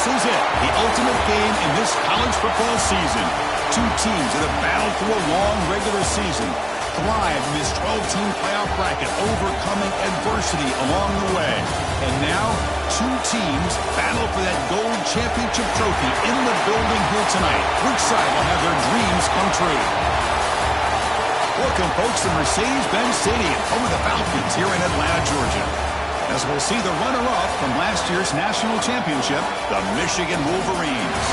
This is it, the ultimate game in this college football season. Two teams that have battled through a long regular season, thrived in this 12-team playoff bracket, overcoming adversity along the way. And now, two teams battle for that gold championship trophy in the building here tonight. Which side will have their dreams come true? Welcome, folks, to Mercedes-Benz Stadium, home of the Falcons here in Atlanta, Georgia. As we'll see the runner-up from last year's national championship, the Michigan Wolverines,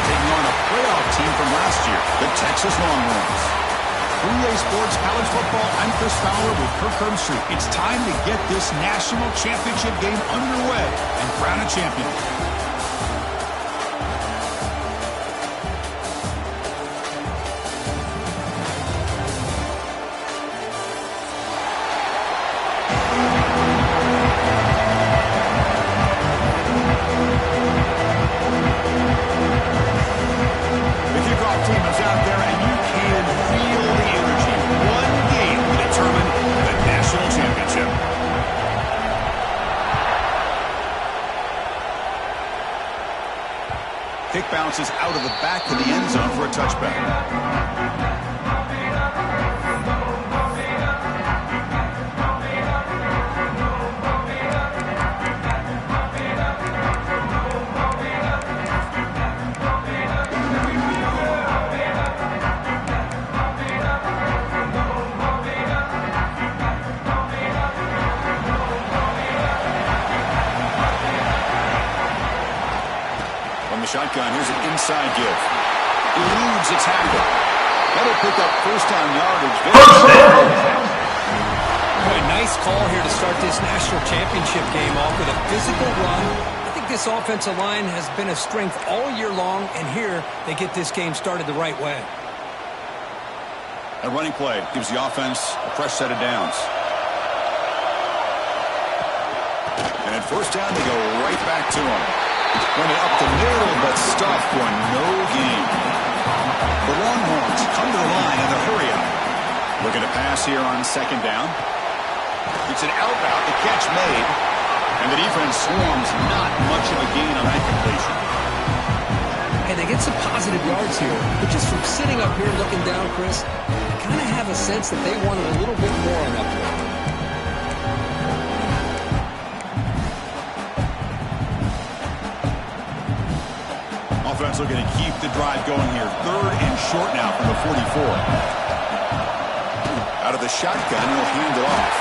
taking on a playoff team from last year, the Texas Longhorns. 3A Sports College Football, I'm Chris Fowler with Kirk Herbstreit. It's time to get this national championship game underway and crown a champion. Kick bounces out of the back of the end zone for a touchback. Shotgun, here's an inside give. Eludes a tackle. That'll pick up first down yardage. Boy, nice call here to start this national championship game off with a physical run. I think this offensive line has been a strength all year long, and here they get this game started the right way. A running play gives the offense a fresh set of downs. And at first down, they go right back to him. Running up the middle, but stuffed for no gain. The Longhorns come to the line in the hurry-up. Looking to pass here on second down. It's an out route, the catch made. And the defense swarms, not much of a gain on that completion. Hey, they get some positive yards here. But just from sitting up here looking down, Chris, I kind of have a sense that they wanted a little bit more on that play. Offense looking to keep the drive going here. Third and short now from the 44. Out of the shotgun, he'll hand it off.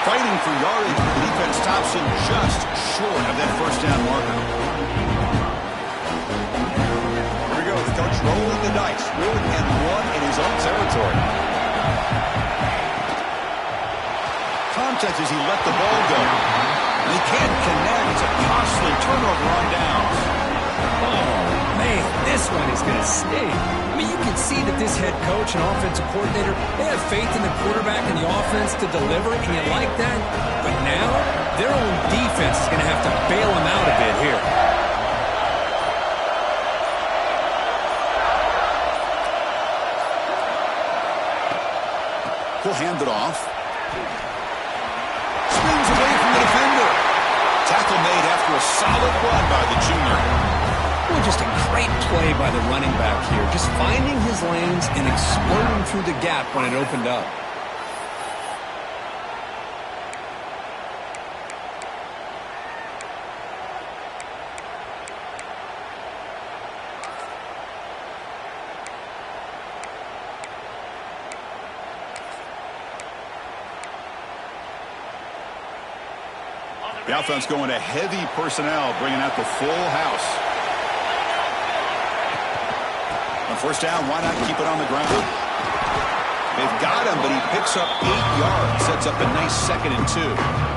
Fighting for yardage, the defense stops him just short of that first down marker. Here we go, the coach rolling the dice. 4th and 1 in his own territory. Contact as he let the ball go. And he can't connect. It's a costly turnover on downs. Oh, man, this one is going to sting. I mean, you can see that this head coach and offensive coordinator, they have faith in the quarterback and the offense to deliver, and you like that. But now, their own defense is going to have to bail them out a bit here. He'll hand it off. Spins away from the defender. Tackle made after a solid run by the junior. Well, just a great play by the running back here. Just finding his lanes and exploding through the gap when it opened up. The offense going to heavy personnel, bringing out the full house. On first down, why not keep it on the ground? They've got him, but he picks up 8 yards, sets up a nice 2nd and 2.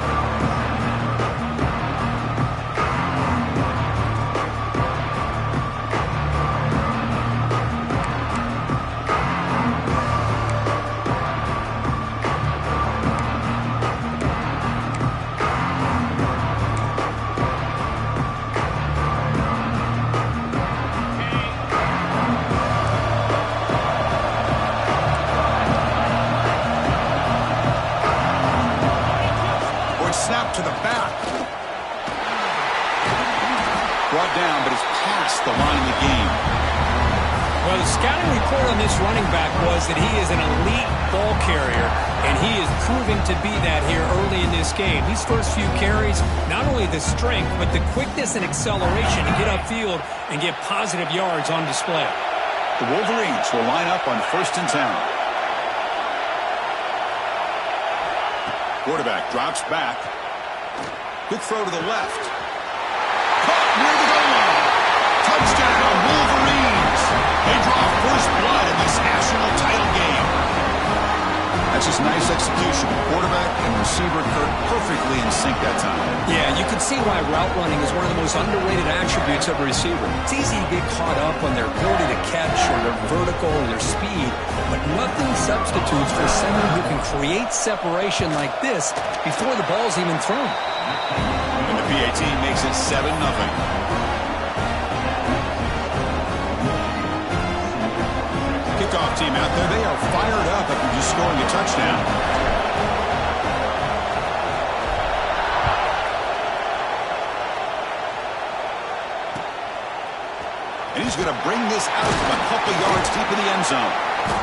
To the back. brought down, but is past the line of the game. Well, the scouting report on this running back was that he is an elite ball carrier, and he is proving to be that here early in this game. These first few carries, not only the strength, but the quickness and acceleration to get upfield and get positive yards on display. The Wolverines will line up on 1st and 10. Quarterback drops back. Quick throw to the left. Caught near the goal line. Touchdown, Wolverines. They draw first blood in this national title game. That's just nice execution. Quarterback and receiver perfectly in sync that time. Yeah, you can see why route running is one of the most underrated attributes of a receiver. It's easy to get caught up on their ability to catch or their vertical or their speed, but nothing substitutes for someone who can create separation like this before the ball's even thrown. And the PAT makes it 7-0. Kickoff team out there. They are fired up after just scoring a touchdown. And he's going to bring this out from a couple yards deep in the end zone.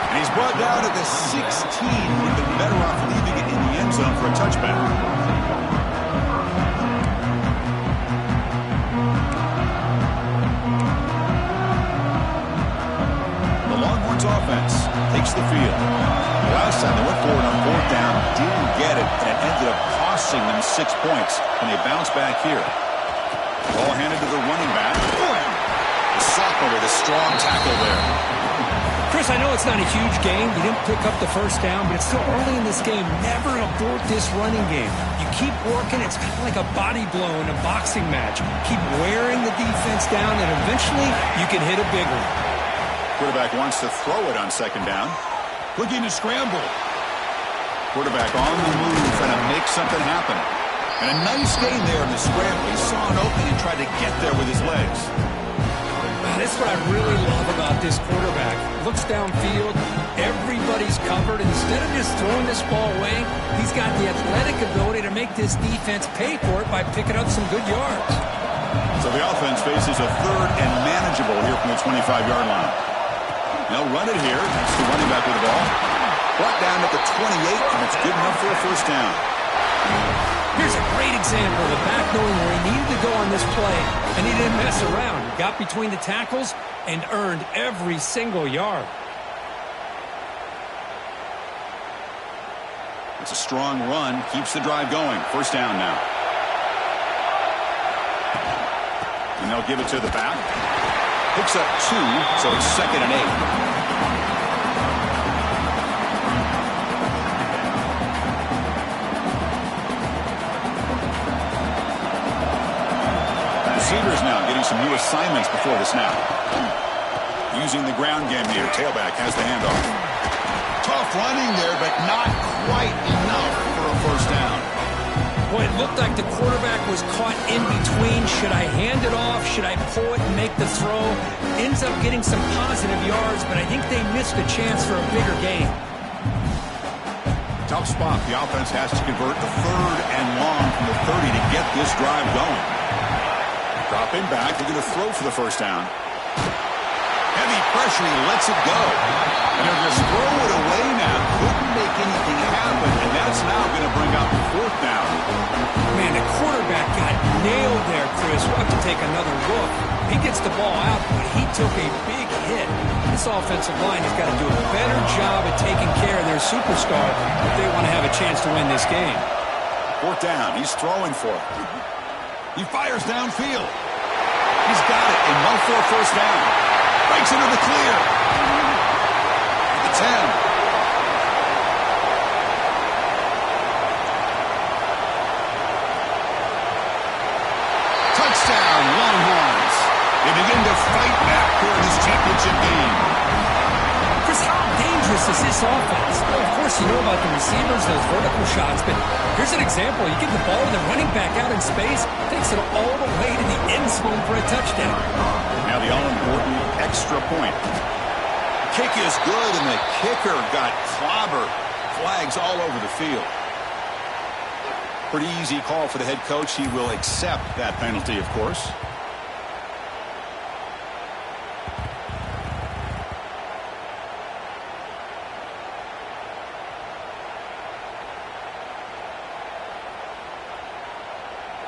And he's brought down at the 16. Would have been better off leaving it in the end zone for a touchback. Offense takes the field. Last time they went forward on 4th down, didn't get it, and it ended up costing them 6 points. And they bounce back here. Ball handed to the running back. The sophomore with a strong tackle there. Chris, I know it's not a huge game. You didn't pick up the first down, but it's still early in this game. Never abort this running game. You keep working. It's kind of like a body blow in a boxing match. Keep wearing the defense down, and eventually you can hit a big one. Quarterback wants to throw it on 2nd down. Looking to scramble. Quarterback on the move, trying to make something happen. And a nice gain there in the scramble. He saw an opening and tried to get there with his legs. That's what I really love about this quarterback. Looks downfield. Everybody's covered. Instead of just throwing this ball away, he's got the athletic ability to make this defense pay for it by picking up some good yards. So the offense faces a 3rd and manageable here from the 25-yard line. They'll run it here. That's the running back with the ball. Brought down at the 28, and it's good enough for a 1st down. Here's a great example of the back knowing where he needed to go on this play, and he didn't mess around. He got between the tackles and earned every single yard. It's a strong run. Keeps the drive going. 1st down now. And they'll give it to the back. Picks up 2, so it's 2nd and 8. Receivers now getting some new assignments before the snap. Using the ground game here. Tailback has the handoff. Tough running there, but not quite enough for a 1st down. Well, it looked like the quarterback was caught in between. Should I hand it off? Should I pull it and make the throw? Ends up getting some positive yards, but I think they missed a chance for a bigger gain. Tough spot. The offense has to convert the 3rd and long from the 30 to get this drive going. Dropping back. They're going to throw for the 1st down. Heavy pressure. He lets it go. And they're going to throw it away now. Couldn't make anything happen, and that's now going to bring up 4th down. Man, the quarterback got nailed there, Chris. We'll have to take another look. He gets the ball out, but he took a big hit. This offensive line has got to do a better job at taking care of their superstar if they want to have a chance to win this game. 4th down. He's throwing for it. He fires downfield. He's got it, and no for a 1st down. Breaks into the clear. The 10. Touchdown, Longhorns. They begin to fight back here in this championship game. Chris, how dangerous is this offense? Well, of course, you know about the receivers, those vertical shots, but here's an example. You get the ball with the running back out in space, takes it all the way to the end zone for a touchdown. Now the all-important extra point. Kick is good, and the kicker got clobbered. Flags all over the field. Pretty easy call for the head coach. He will accept that penalty, of course.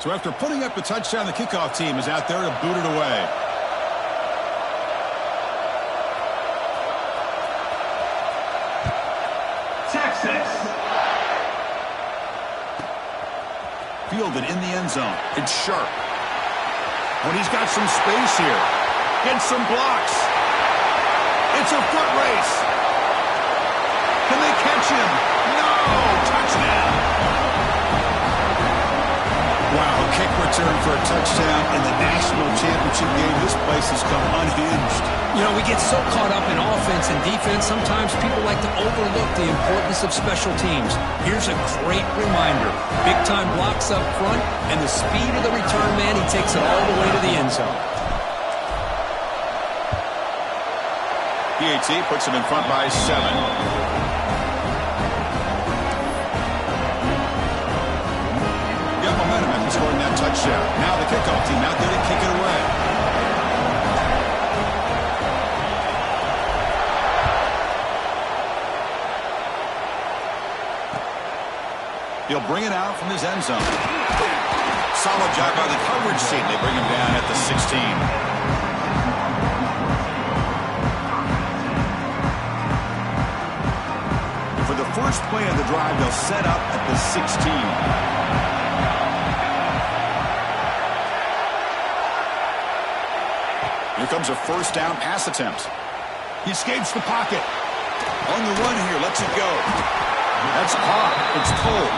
So after putting up the touchdown, the kickoff team is out there to boot it away. Texas. Fielded in the end zone. It's Sharp. When he's got some space here. Gets some blocks. It's a foot race. Can they catch him? No! Touchdown. Wow, kick return for a touchdown in the national championship game. This place has come unhinged. You know, we get so caught up in offense and defense, sometimes people like to overlook the importance of special teams. Here's a great reminder. Big-time blocks up front, and the speed of the return man, he takes it all the way to the end zone. PAT puts him in front by 7. Got momentum after scoring that touchdown. Now the kickoff team out there to kick it away. He'll bring it out from his end zone. Solid job by the coverage team. They bring him down at the 16. For the first play of the drive, they'll set up at the 16. Here comes a first down pass attempt. He escapes the pocket. On the run here, lets it go. That's caught. It's pulled.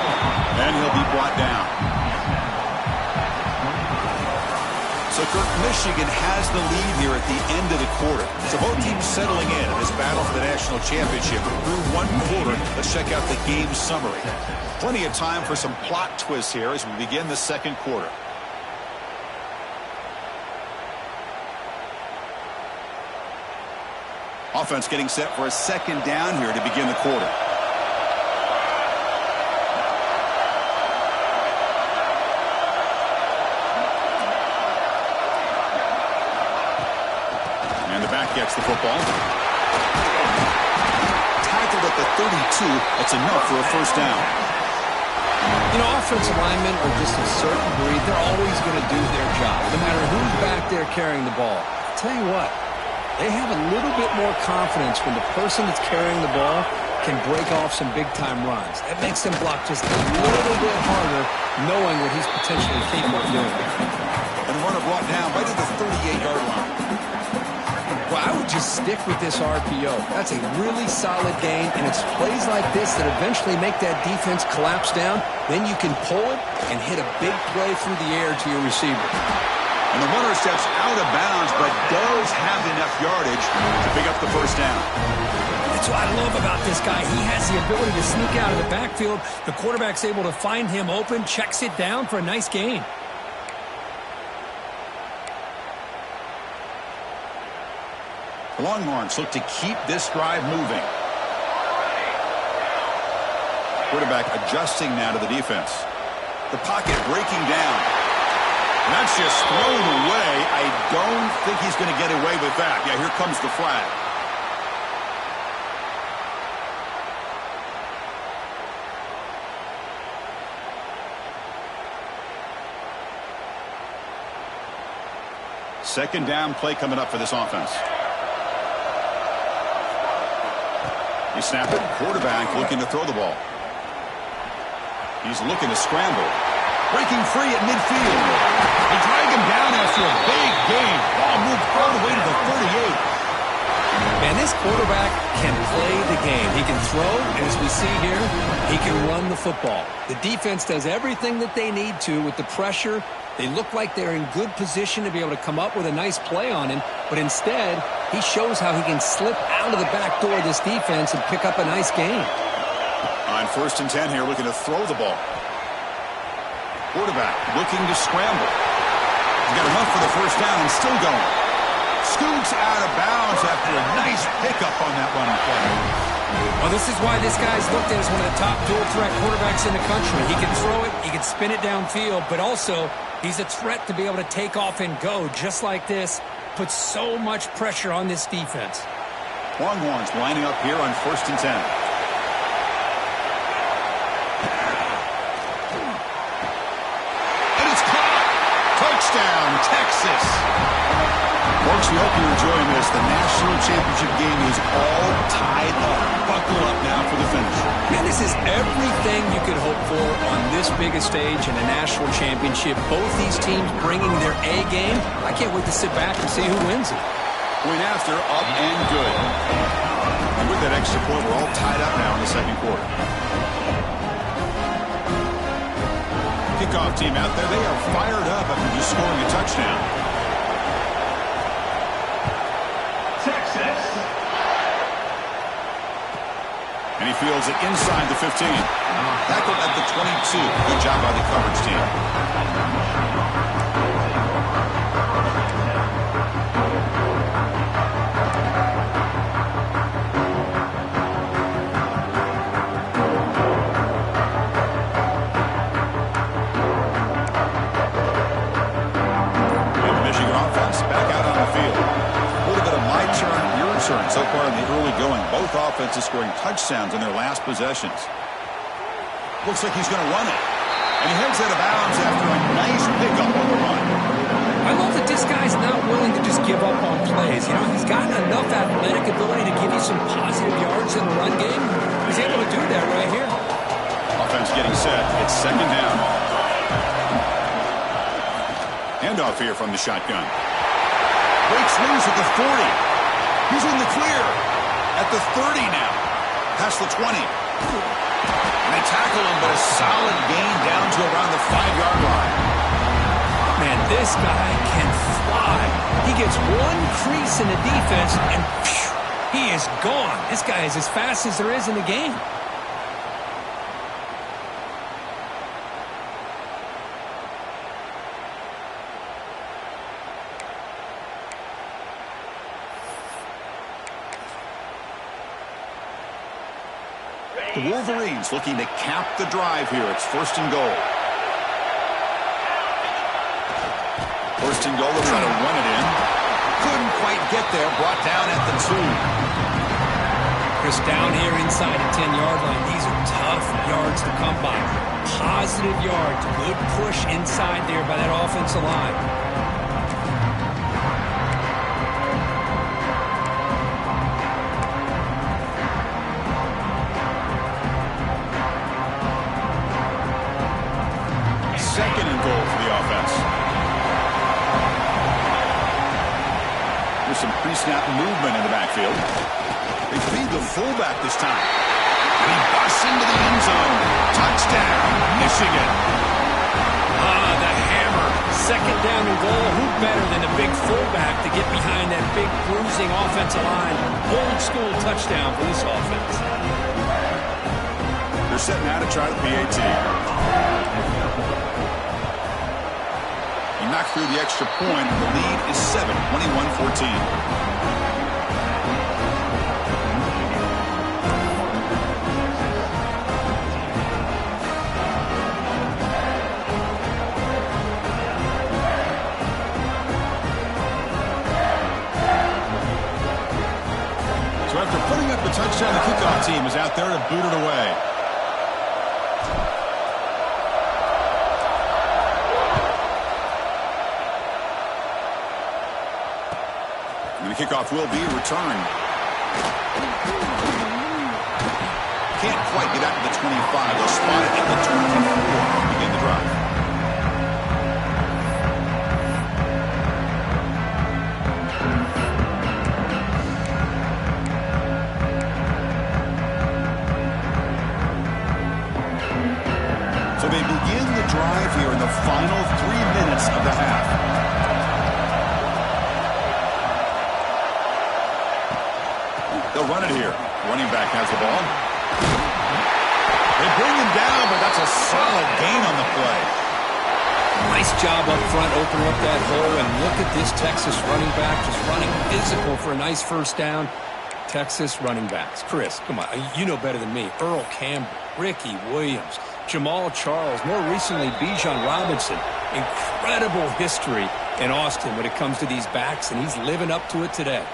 And he'll be brought down. So, Kirk, Michigan has the lead here at the end of the quarter. So both teams settling in this battle for the national championship. Through one quarter, let's check out the game summary. Plenty of time for some plot twists here as we begin the second quarter. Offense getting set for a second down here to begin the quarter. And the back gets the football. Tackled at the 32. That's enough for a first down. You know, offensive linemen are just a certain breed. They're always going to do their job, no matter who's back there carrying the ball. I'll tell you what. They have a little bit more confidence when the person that's carrying the ball can break off some big-time runs. That makes them block just a little bit harder, knowing what he's potentially capable of doing. And the runner brought down right at the 38-yard line. Well, I would just stick with this RPO. That's a really solid game, and it's plays like this that eventually make that defense collapse down. Then you can pull it and hit a big play through the air to your receiver. And the runner steps out of bounds, but does have enough yardage to pick up the first down. That's what I love about this guy. He has the ability to sneak out of the backfield. The quarterback's able to find him open, checks it down for a nice gain. The Longhorns look to keep this drive moving. Quarterback adjusting now to the defense. The pocket breaking down. And that's just thrown away. I don't think he's going to get away with that. Yeah, here comes the flag. Second down play coming up for this offense. You snap it. Quarterback looking to throw the ball. He's looking to scramble. Breaking free at midfield. They drag him down after a big gain. Ball moved all the way to the 38. Man, this quarterback can play the game. He can throw, and as we see here, he can run the football. The defense does everything that they need to with the pressure. They look like they're in good position to be able to come up with a nice play on him, but instead, he shows how he can slip out of the back door of this defense and pick up a nice gain. On 1st and 10 here, looking to throw the ball. Quarterback looking to scramble. He's got enough for the first down and still going. Scoots out of bounds after a nice pickup on that run play. Well, this is why this guy's looked at as one of the top dual threat quarterbacks in the country. He can throw it, he can spin it downfield, but also he's a threat to be able to take off and go just like this. Puts so much pressure on this defense. Longhorns lining up here on 1st and 10. And it's caught. Touchdown, Texas. Folks, we hope you're enjoying this. The national championship game is all tied up. Buckle up now for the finish. Man, this is everything you could hope for on this biggest stage in a national championship. Both these teams bringing their A game. I can't wait to sit back and see who wins it. Point after, up and good. And with that extra point, we're all tied up now in the second quarter. Kickoff team out there. They are fired up after just scoring a touchdown. And he fields it inside the 15. Tackled at the 22. Good job by the coverage team. And the Michigan offense back out on the field. A little bit of my turn, your turn so far in the early going. Both offenses scoring touchdowns in their last possessions. Looks like he's going to run it. And he heads out of bounds after a nice pickup on the run. I love that this guy's not willing to just give up on plays. You know, he's got enough athletic ability to give you some positive yards in the run game. He's able to do that right here. Offense getting set. It's second down. Handoff here from the shotgun. Breaks loose at the 40. He's in the clear. At the 30 now. Past the 20. And they tackle him, but a solid gain down to around the 5-yard line. Man, this guy can fly. He gets one crease in the defense, and phew, he is gone. This guy is as fast as there is in the game. The Wolverines looking to cap the drive here. It's first and goal. First and goal, they'll try to run it in. Couldn't quite get there. Brought down at the 2. Chris, down here inside the 10-yard line, these are tough yards to come by. Positive yards. Good push inside there by that offensive line. Second and goal for the offense. There's some pre-snap movement in the backfield. They feed the fullback this time. And he busts into the end zone. Touchdown, Michigan. The hammer. Second down and goal. Who better than a big fullback to get behind that big bruising offensive line? Old school touchdown for this offense. They're setting out to try the PAT. He knocked through the extra point, and the lead is 7, 21-14. So after putting up the touchdown, the kickoff team is out there to boot it away. The kickoff will be returned. Can't quite get out to the 25. They'll spot it at the 24 to begin the drive. So they begin the drive here in the final 3 minutes of the half. They'll run it here. Running back has the ball. They bring him down, but that's a solid gain on the play. Nice job up front, opening up that hole, and look at this Texas running back just running physical for a nice first down. Texas running backs. Chris, come on, you know better than me. Earl Campbell, Ricky Williams, Jamal Charles, more recently Bijan Robinson. Incredible history in Austin when it comes to these backs, and he's living up to it today.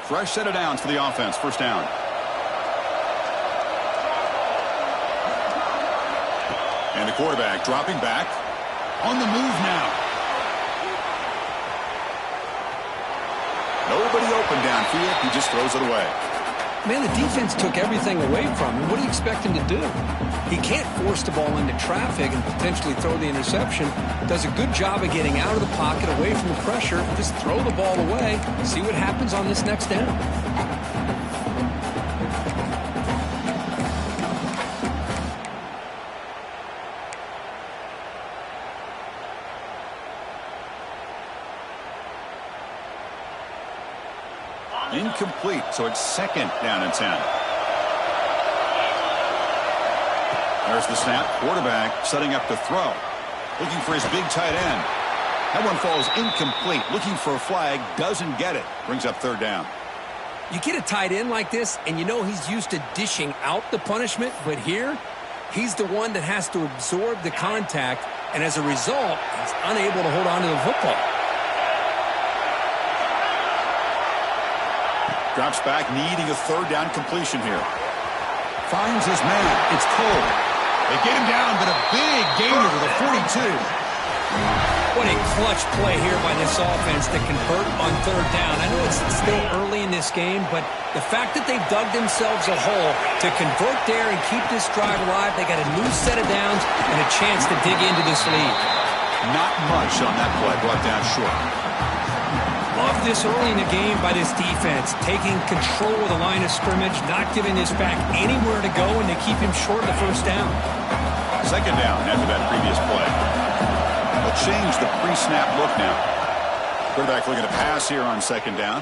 Fresh set of downs for the offense. First down. And the quarterback dropping back. On the move now. Nobody open downfield. He just throws it away. Man, the defense took everything away from him. What do you expect him to do? He can't force the ball into traffic and potentially throw the interception. Does a good job of getting out of the pocket, away from the pressure. Just throw the ball away. See what happens on this next down. Incomplete, so it's 2nd down and 10. There's the snap. Quarterback setting up to throw. Looking for his big tight end. That one falls incomplete. Looking for a flag. Doesn't get it. Brings up 3rd down. You get a tight end like this, and you know he's used to dishing out the punishment, but here, he's the one that has to absorb the contact, and as a result, he's unable to hold on to the football. Drops back, needing a 3rd down completion here. Finds his man. It's Cole. They get him down, but a big gainer to the 42. What a clutch play here by this offense to convert on 3rd down. I know it's still early in this game, but the fact that they've dug themselves a hole to convert there and keep this drive alive, they got a new set of downs and a chance to dig into this lead. Not much on that play, brought down short. Love this early in the game by this defense, taking control of the line of scrimmage, not giving this back anywhere to go, and they keep him short of the 1st down. 2nd down after that previous play. They'll change the pre-snap look now. Quarterback looking to pass here on 2nd down.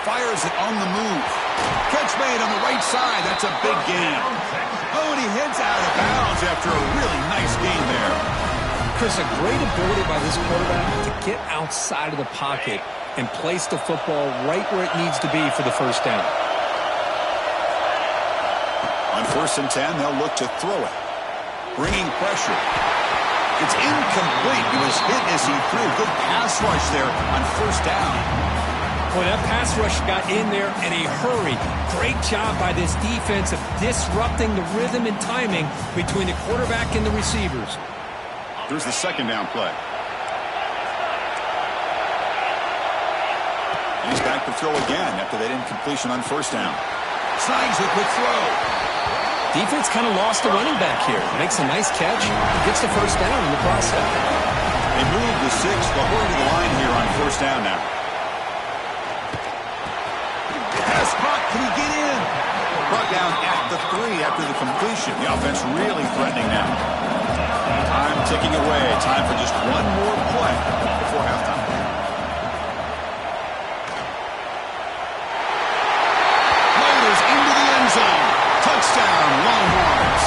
Fires it on the move. Catch made on the right side. That's a big gain. Oh, and he heads out of bounds after a really nice gain there. Chris, a great ability by this quarterback to get outside of the pocket and place the football right where it needs to be for the 1st down. On 1st and 10, they'll look to throw it. Bringing pressure. It's incomplete. He was hit as he threw. Good pass rush there on 1st down. Boy, that pass rush got in there in a hurry. Great job by this defense of disrupting the rhythm and timing between the quarterback and the receivers. Here's the 2nd down play. He's back to throw again after that incompletion on 1st down. Signs a quick throw. Defense kind of lost the running back here. Makes a nice catch. Gets the 1st down in the process. They move the 6. They'll hurry to the line here on 1st down now. Pass caught. Can he get in? Brought down at the 3 after the completion. The offense really threatening now. Time ticking away. Time for just one more play before halftime. Loaders into the end zone. Touchdown, Longhorns.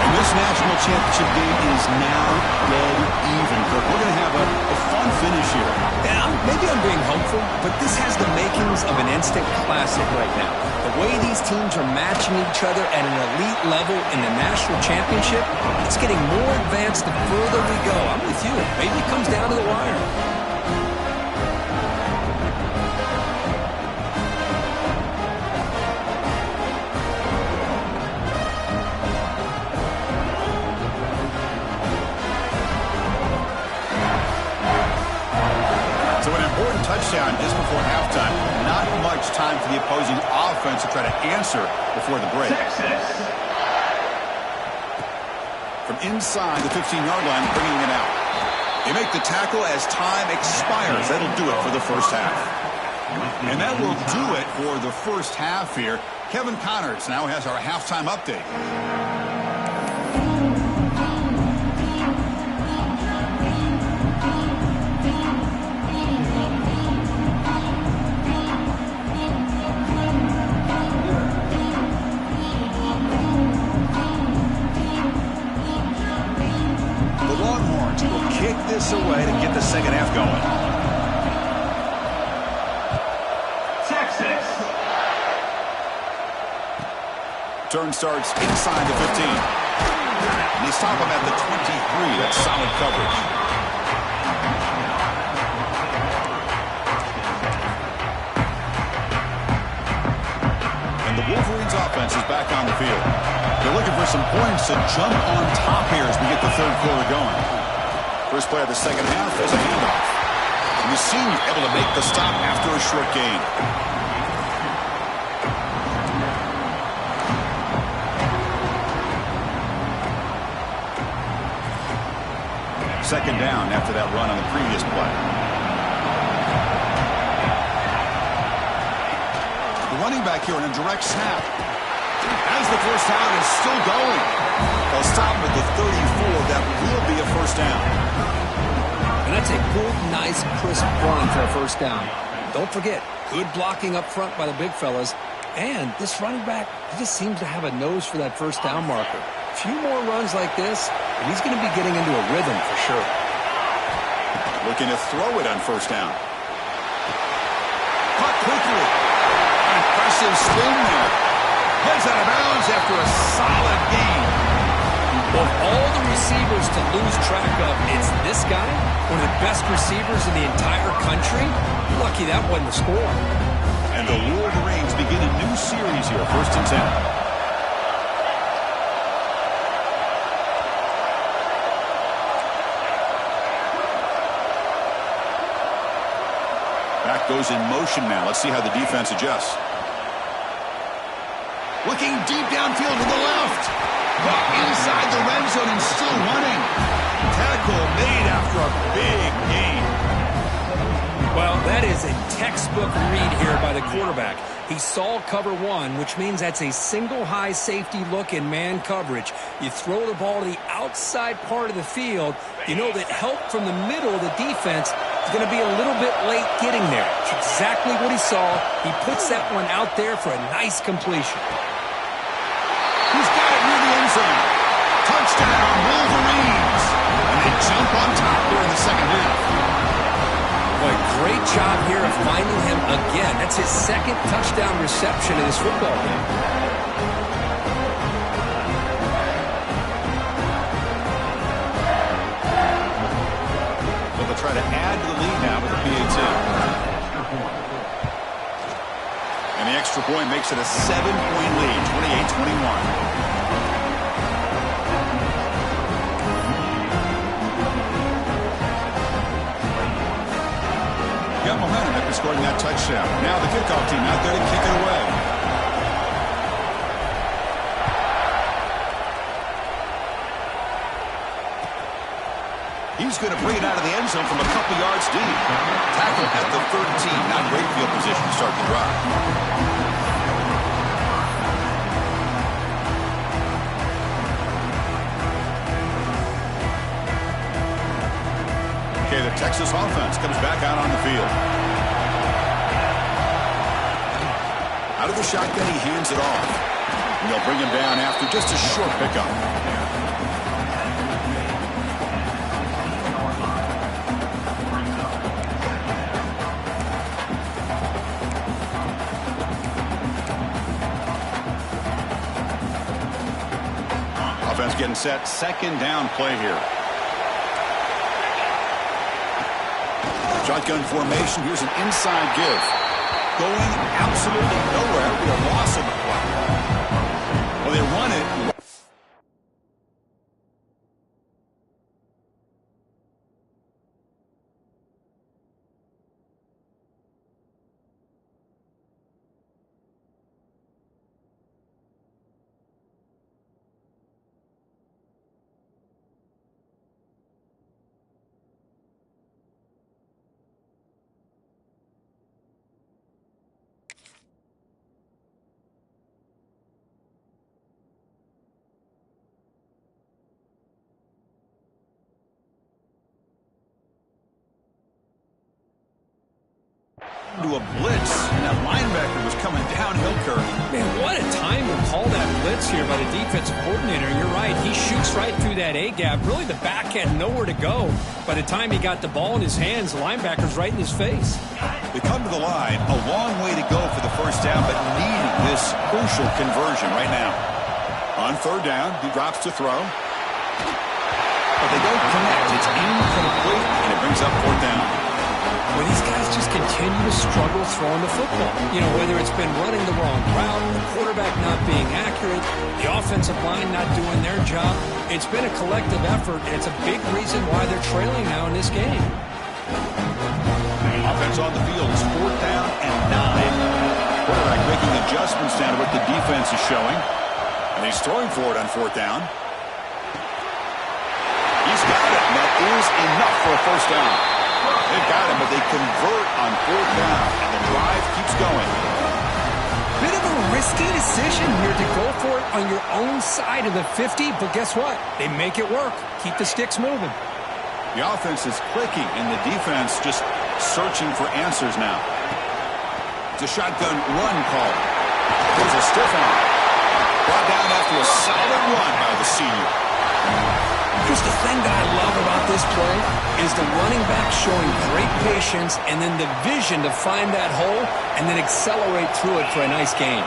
And this national championship game is now dead even. But we're going to have a fun finish here. Yeah, maybe I'm being hopeful, but this has the makings of an instant classic right now. The way these teams are matching each other at an elite level in the national championship, it's getting more advanced the further we go. I'm with you. Maybe it comes down to the wire. So an important touchdown just before halftime. Not much time for the opposing offense to try to answer before the break. From inside the 15-yard line, bringing it out. They make the tackle as time expires. That'll do it for the 1st half. And that will do it for the 1st half here. Kevin Connors now has our halftime update. Kick this away to get the 2nd half going. Texas. Turn starts inside the 15. And they stop him at the 23. That's solid coverage. And the Wolverines offense is back on the field. They're looking for some points to jump on top here as we get the third quarter going. First play of the second half is a handoff. And the senior able to make the stop after a short gain. Second down after that run on the previous play. The running back here in a direct snap. As the first down is still going. They'll stop at the 34. That will be a first down. And that's a good, nice, crisp run for a first down. Don't forget, good blocking up front by the big fellas. And this running back, he just seems to have a nose for that first down marker. A few more runs like this, and he's going to be getting into a rhythm for sure. Looking to throw it on first down. Caught quickly. An impressive spin there. Heads out of bounds after a solid gain. Of all the receivers to lose track of, it's this guy, one of the best receivers in the entire country. Lucky that wasn't the score. And the Wolverines begin a new series here, 1st and 10. Back goes in motion now. Let's see how the defense adjusts. Looking deep downfield to the left. Caught inside the red zone and still running. Tackle made after a big gain. Well, that is a textbook read here by the quarterback. He saw cover one, which means that's a single high safety look in man coverage. You throw the ball to the outside part of the field, you know that help from the middle of the defense is going to be a little bit late getting there. It's exactly what he saw. He puts that one out there for a nice completion. He's got it near the end zone. Touchdown, Wolverines. And they jump on top here in the second half. Boy, great job here of finding him again. That's his second touchdown reception in this football game. Well, they'll try to add to the lead now with the PAT. And the extra point makes it a 7-point lead, 28-21. Got momentum after scoring that touchdown. Now the kickoff team out there to kick it away. He's going to bring it out of the end zone from a couple yards deep. Tackle at the 13. Not great field position to start the drive. Okay, the Texas offense comes back out on the field. Out of the shotgun, he hands it off. And they'll bring him down after just a short pickup. Offense getting set. Second down play here. Shotgun formation. Here's an inside give. Going absolutely nowhere. It'll be a loss of the clock. Well, they run it. To a blitz, and that linebacker was coming downhill, Kirk. Man, what a time to call that blitz here by the defensive coordinator. You're right, he shoots right through that A-gap. Really, the back had nowhere to go. By the time he got the ball in his hands, the linebacker's right in his face. They come to the line, a long way to go for the first down, but needing this crucial conversion right now. On third down, he drops to throw. But they don't connect. It's incomplete, and it brings up fourth down. where these guys just continue to struggle throwing the football. You know, whether it's been running the wrong route, the quarterback not being accurate, the offensive line not doing their job. It's been a collective effort, and it's a big reason why they're trailing now in this game. Offense on the field is 4th down and 9. Quarterback making adjustments down to what the defense is showing. And he's throwing for it on 4th down. He's got it, and that is enough for a first down. They've got him, but they convert on 4th down, and the drive keeps going. Bit of a risky decision here to go for it on your own side of the 50, but guess what? They make it work. Keep the sticks moving. The offense is clicking, and the defense just searching for answers now. It's a shotgun run call. There's a stiff arm. Brought down after a solid run by the senior. Here's the thing that I love about this play is the running back showing great patience and then the vision to find that hole and then accelerate through it for a nice gain.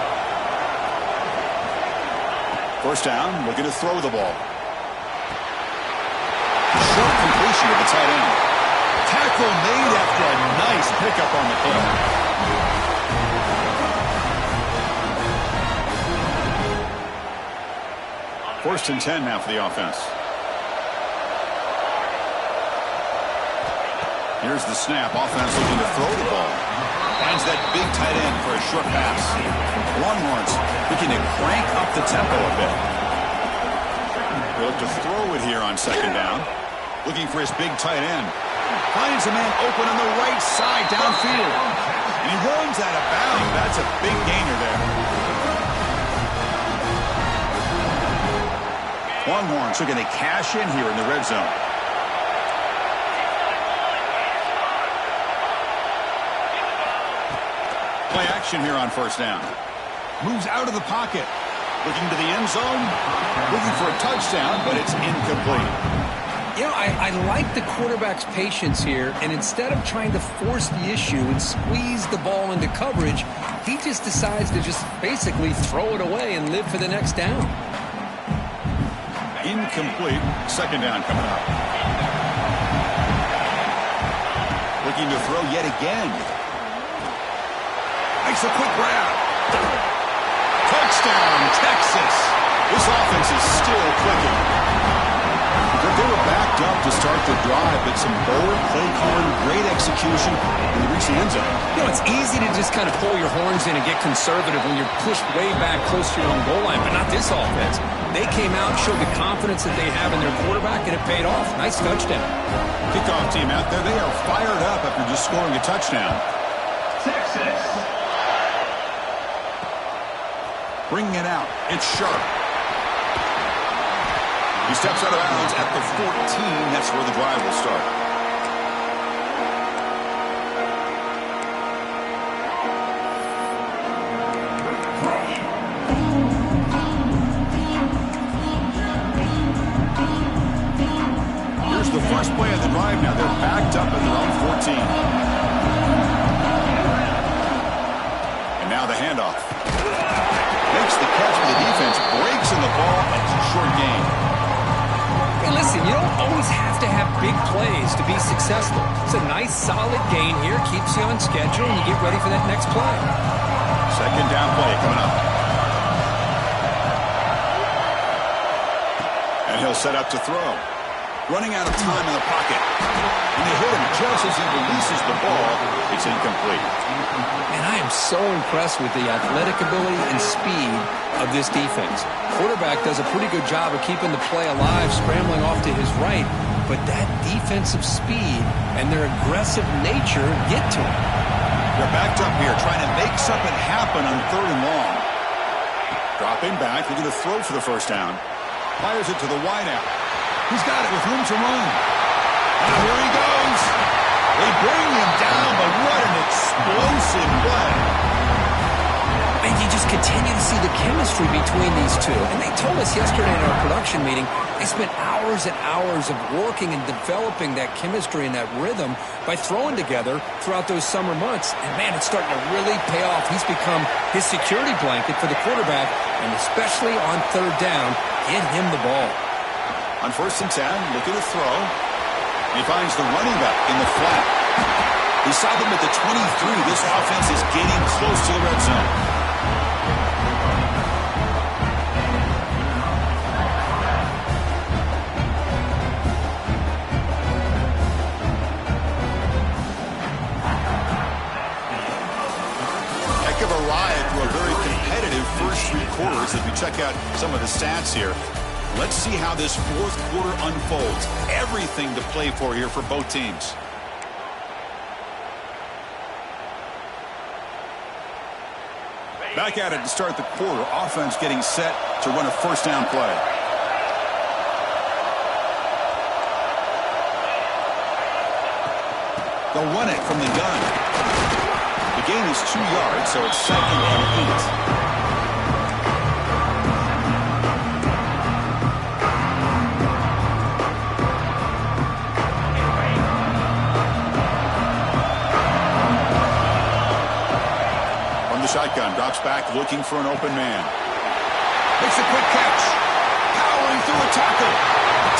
First down, looking to throw the ball. Short completion of the tight end. Tackle made after a nice pickup on the play. 1st and 10 now for the offense. Here's the snap. Offense looking to throw the ball. Finds that big tight end for a short pass. Longhorns looking to crank up the tempo a bit. They look to throw it here on 2nd down. Looking for his big tight end. Finds a man open on the right side downfield. And he runs out of bounds. That's a big gainer there. Longhorns looking to cash in here in the red zone. Play action here on 1st down. Moves out of the pocket. Looking to the end zone. Looking for a touchdown, but it's incomplete. You know, I like the quarterback's patience here, and instead of trying to force the issue and squeeze the ball into coverage, he just decides to just basically throw it away and live for the next down. Incomplete. 2nd down coming up. Looking to throw yet again. Makes a quick grab. Touchdown, Texas. This offense is still clicking. They were backed up to start the drive, but some bold play calling, great execution, and they reached the end zone. You know, it's easy to just kind of pull your horns in and get conservative when you're pushed way back close to your own goal line, but not this offense. They came out, showed the confidence that they have in their quarterback, and it paid off. Nice touchdown. Kickoff team out there, they are fired up after just scoring a touchdown. Texas. Bringing it out. It's Sharp. He steps out of bounds at the 14. That's where the drive will start. Here's the first play of the drive. Now they're backed up at their own 14. And now the handoff. Makes the catch for the defense. Breaks in the ball. And it's a short gain. Listen, you don't always have to have big plays to be successful. It's a nice, solid gain here. Keeps you on schedule, and you get ready for that next play. 2nd down play coming up. And he'll set up to throw. Running out of time in the pocket. And they hit him just as he releases the ball. It's incomplete. And I am so impressed with the athletic ability and speed of this defense. Quarterback does a pretty good job of keeping the play alive, scrambling off to his right, but that defensive speed and their aggressive nature get to him. They're backed up here, trying to make something happen on 3rd and long. Dropping back, looking to throw for the first down. Fires it to the wideout. He's got it with room to run. And here he goes. They bring him down, but what an explosive play. And you just continue to see the chemistry between these two. And they told us yesterday in our production meeting, they spent hours and hours of working and developing that chemistry and that rhythm by throwing together throughout those summer months. And, man, it's starting to really pay off. He's become his security blanket for the quarterback, and especially on 3rd down, get him the ball. On 1st and 10, looking to throw. He finds the running back in the flat. He saw them at the 23. This offense is getting close to the red zone. Heck of a ride through a very competitive first 3 quarters as we check out some of the stats here. Let's see how this fourth quarter unfolds. Everything to play for here for both teams. Back at it to start the quarter. Offense getting set to run a first down play. They'll run it from the gun. The gain is 2 yards, so it's 2nd and 8. Shotgun, drops back, looking for an open man. Makes a quick catch. Powering through a tackle.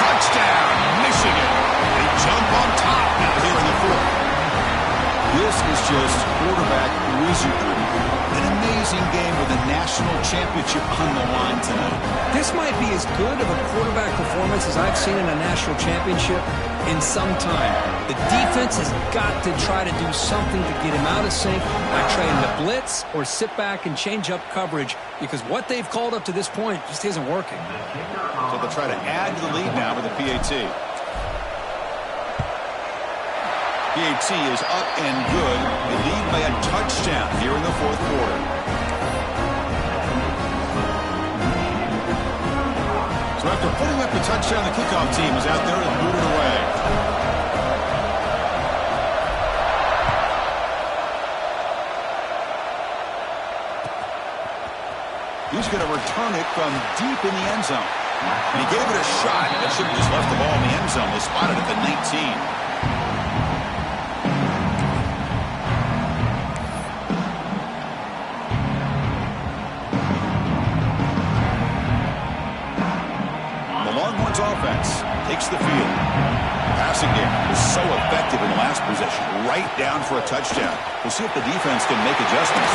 Touchdown, Michigan. They jump on top now here in the fourth. This is just quarterback wizardry. An amazing game with a national championship on the line tonight. This might be as good of a quarterback performance as I've seen in a national championship in some time. The defense has got to try to do something to get him out of sync by trying to blitz or sit back and change up coverage, because what they've called up to this point just isn't working. So they'll try to add to the lead now with the PAT. PAT is up and good. They lead by a touchdown here in the fourth quarter. So after putting up the touchdown, the kickoff team is out there and booted away. He's going to return it from deep in the end zone. And he gave it a shot. That should have just left the ball in the end zone. They spotted it at the 19. Offense takes the field. Passing game was so effective in the last possession. Right down for a touchdown. We'll see if the defense can make adjustments.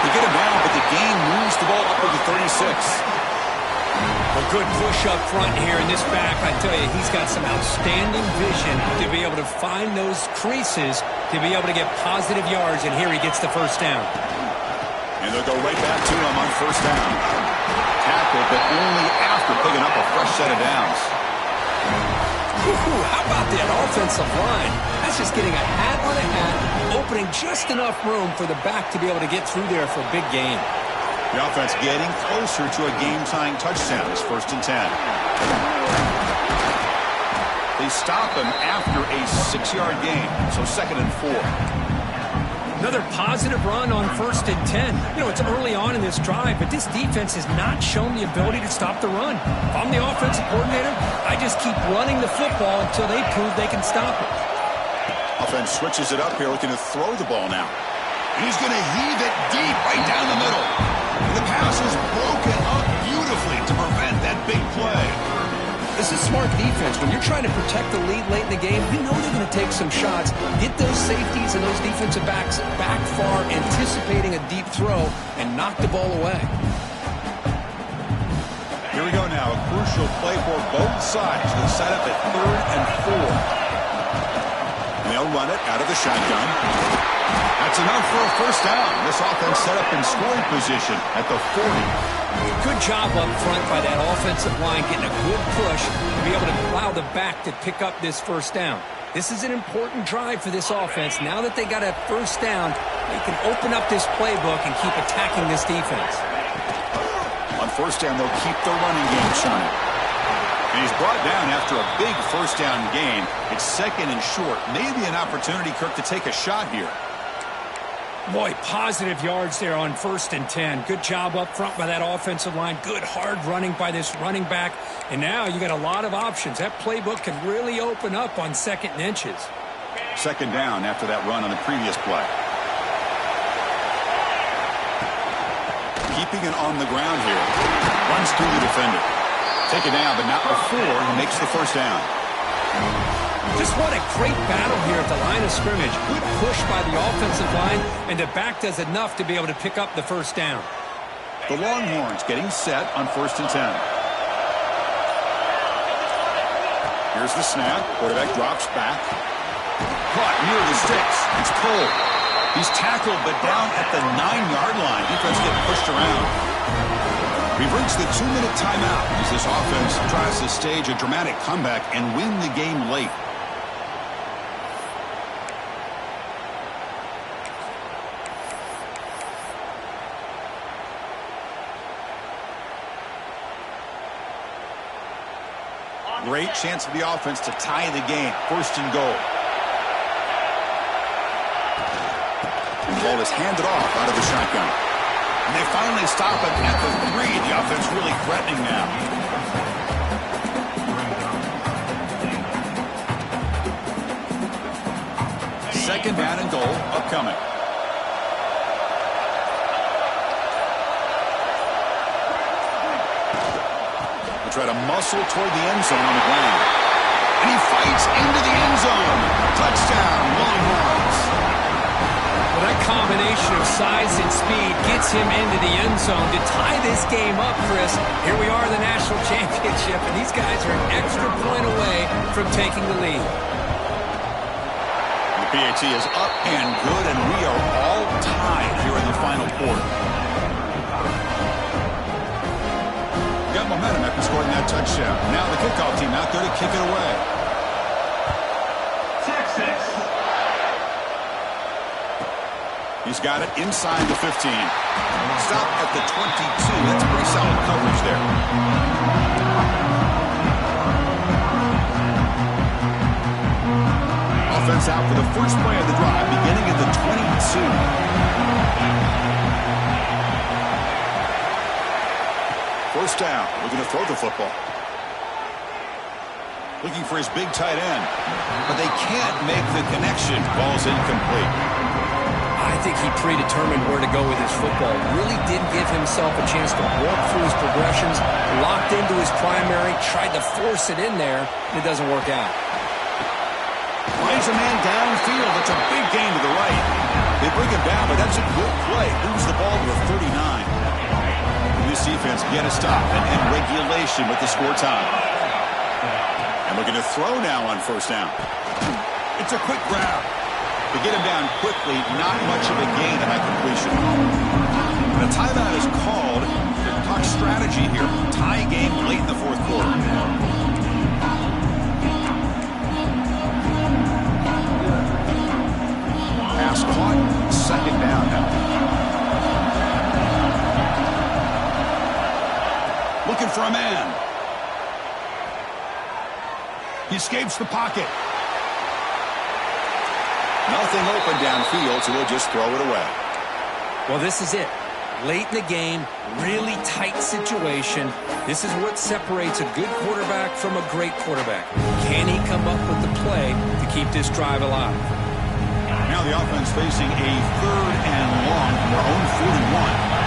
They get him down, but the game moves the ball up to the 36. A good push up front here in this back. I tell you, he's got some outstanding vision to be able to find those creases, to be able to get positive yards, and here he gets the first down. And they'll go right back to him on first down. Tackle, but only after picking up a fresh set of downs. Ooh, how about that offensive line? That's just getting a hat on a hat, opening just enough room for the back to be able to get through there for a big gain. The offense getting closer to a game-tying touchdown. It's 1st and 10. They stop him after a 6-yard gain, so 2nd and 4. Another positive run on 1st and 10. You know, it's early on in this drive, but this defense has not shown the ability to stop the run. If I'm the offensive coordinator, I just keep running the football until they prove they can stop it. Offense switches it up here, looking to throw the ball now. He's going to heave it deep right down the middle. And the pass is broken up beautifully to prevent that big play. This is smart defense. When you're trying to protect the lead late in the game, you know they're going to take some shots, get those safeties and those defensive backs back far, anticipating a deep throw, and knock the ball away. Here we go now. A crucial play for both sides. They set up at 3rd and 4. And they'll run it out of the shotgun. That's enough for a first down. This offense set up in scoring position at the 40. Good job up front by that offensive line, getting a good push to be able to allow the back to pick up this first down. This is an important drive for this offense. Now that they got a first down, they can open up this playbook and keep attacking this defense. On first down, they'll keep the running game churning. And he's brought down after a big first down gain. It's 2nd and short. Maybe an opportunity, Kirk, to take a shot here. Boy, positive yards there on 1st and 10. Good job up front by that offensive line. Good hard running by this running back. And now you got a lot of options. That playbook can really open up on 2nd and inches. 2nd down after that run on the previous play. Keeping it on the ground here. Runs through the defender. Take it down, but not before he makes the first down. Just what a great battle here at the line of scrimmage. Good push by the offensive line, and the back does enough to be able to pick up the first down. The Longhorns getting set on 1st and 10. Here's the snap. Quarterback drops back. Caught near the sticks. It's pulled. He's tackled, but down at the 9-yard line. Defense getting pushed around. We've reached the 2-minute timeout as this offense tries to stage a dramatic comeback and win the game late. Great chance for the offense to tie the game. 1st and goal. The ball is handed off out of the shotgun. And they finally stop it at the 3. The offense really threatening now. Second down and goal upcoming. Try to muscle toward the end zone on the ground. And he fights into the end zone. Touchdown, Longhorns. Well, that combination of size and speed gets him into the end zone to tie this game up, Chris. Here we are in the national championship, and these guys are an extra point away from taking the lead. The PAT is up and good, and we are all tied here in the final quarter. Got momentum after scoring that touchdown. Now the kickoff team out there to kick it away. Texas. He's got it inside the 15. Stop at the 22. That's pretty solid coverage there. Offense out for the first play of the drive, beginning at the 22. First down, looking to throw the football. Looking for his big tight end, but they can't make the connection. Ball's incomplete. I think he predetermined where to go with his football. Really didn't give himself a chance to walk through his progressions, locked into his primary, tried to force it in there, and it doesn't work out. Finds a man downfield. It's a big gain to the right. They bring him down, but that's a good play. Moves the ball to the 39. This defense get a stop and regulation with the score time. And looking to throw now on 1st down. It's a quick grab. To get him down quickly, not much of a gain on that completion. And a timeout is called. To talk strategy here. Tie game late in the 4th quarter. Pass caught. 2nd down now. Looking for a man. He escapes the pocket. Nothing open downfield, so he'll just throw it away. Well, this is it. Late in the game, really tight situation. This is what separates a good quarterback from a great quarterback. Can he come up with the play to keep this drive alive? Now the offense facing a 3rd and long from their own 41.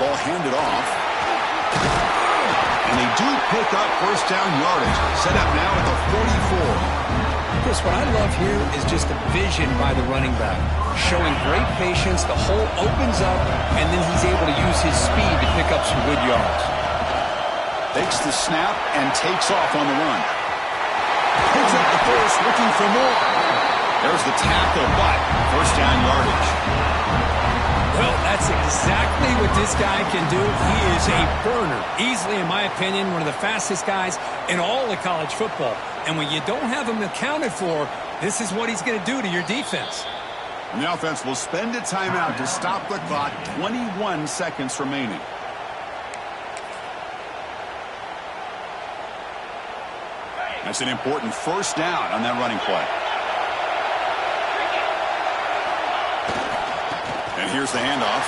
Ball handed off. And they do pick up 1st down yardage. Set up now at the 44. Chris, what I love here is just the vision by the running back. Showing great patience, the hole opens up, and then he's able to use his speed to pick up some good yards. Takes the snap and takes off on the run. Picks up the first, looking for more. There's the tackle, but 1st down yardage. Well, that's exactly what this guy can do. He is a burner. Easily, in my opinion, one of the fastest guys in all of college football. And when you don't have him accounted for, this is what he's going to do to your defense. And the offense will spend a timeout to stop the clock. 21 seconds remaining. That's an important 1st down on that running play. And here's the handoff.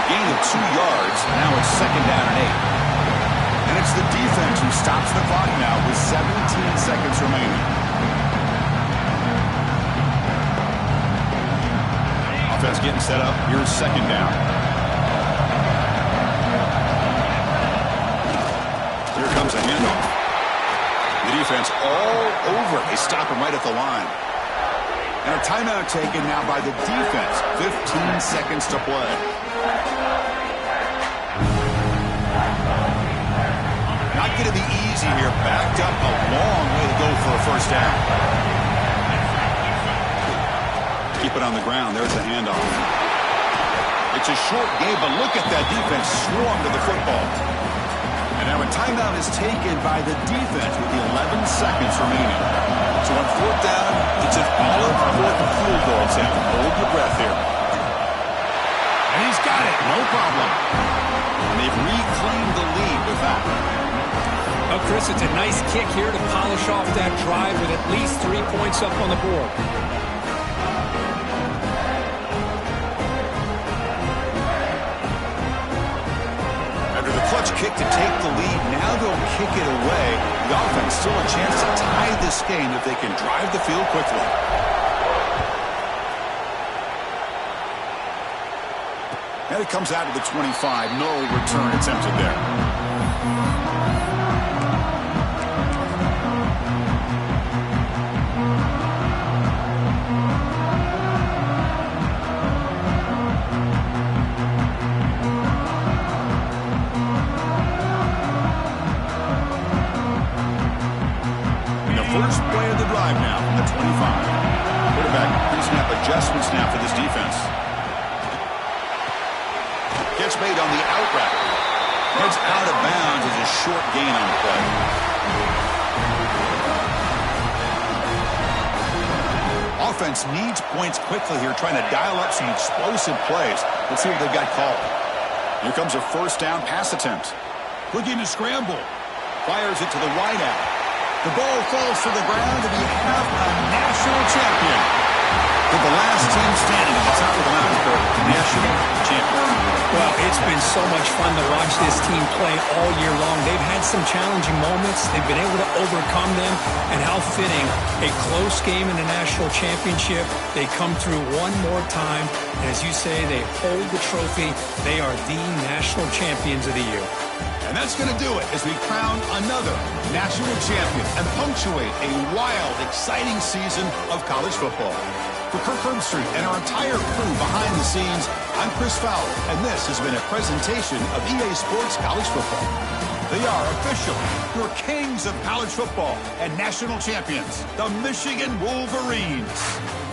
Gain of 2 yards. Now it's 2nd down and 8. And it's the defense who stops the clock now with 17 seconds remaining. Offense getting set up. Here's 2nd down. Here comes a handoff. defense all over it. They stop him right at the line. And a timeout taken now by the defense. 15 seconds to play. Not going to be easy here. Backed up a long way to go for a first down. Keep it on the ground. There's the handoff. It's a short game, but look at that defense swarm to the football. And now a timeout is taken by the defense with the 11 seconds remaining. So on fourth down, it's an olive fourth field goal attempt. Hold your breath here. And he's got it. No problem. And they've reclaimed the lead with that. Well, Chris, it's a nice kick here to polish off that drive with at least 3 points up on the board. Clutch kick to take the lead. Now they'll kick it away. The offense still a chance to tie this game if they can drive the field quickly. And it comes out to the 25. No return attempted there. First play of the drive now from the 25. Quarterback pre-snap adjustments now for this defense. Gets made on the out route. Heads out of bounds as a short gain on the play. Offense needs points quickly here, trying to dial up some explosive plays. Let's see what they've got called. Here comes a first down pass attempt. Looking to scramble. Fires it to the wideout. The ball falls to the ground, and we have a national champion. For the last team standing at the top of the mountain, national champion. Well, it's been so much fun to watch this team play all year long. They've had some challenging moments. They've been able to overcome them. And how fitting, a close game in the national championship. They come through one more time. And as you say, they hold the trophy. They are the national champions of the year. And that's going to do it as we crown another national champion and punctuate a wild, exciting season of college football. For Kirk Herbstreit and our entire crew behind the scenes, I'm Chris Fowler, and this has been a presentation of EA Sports College Football. They are officially your kings of college football and national champions, the Michigan Wolverines.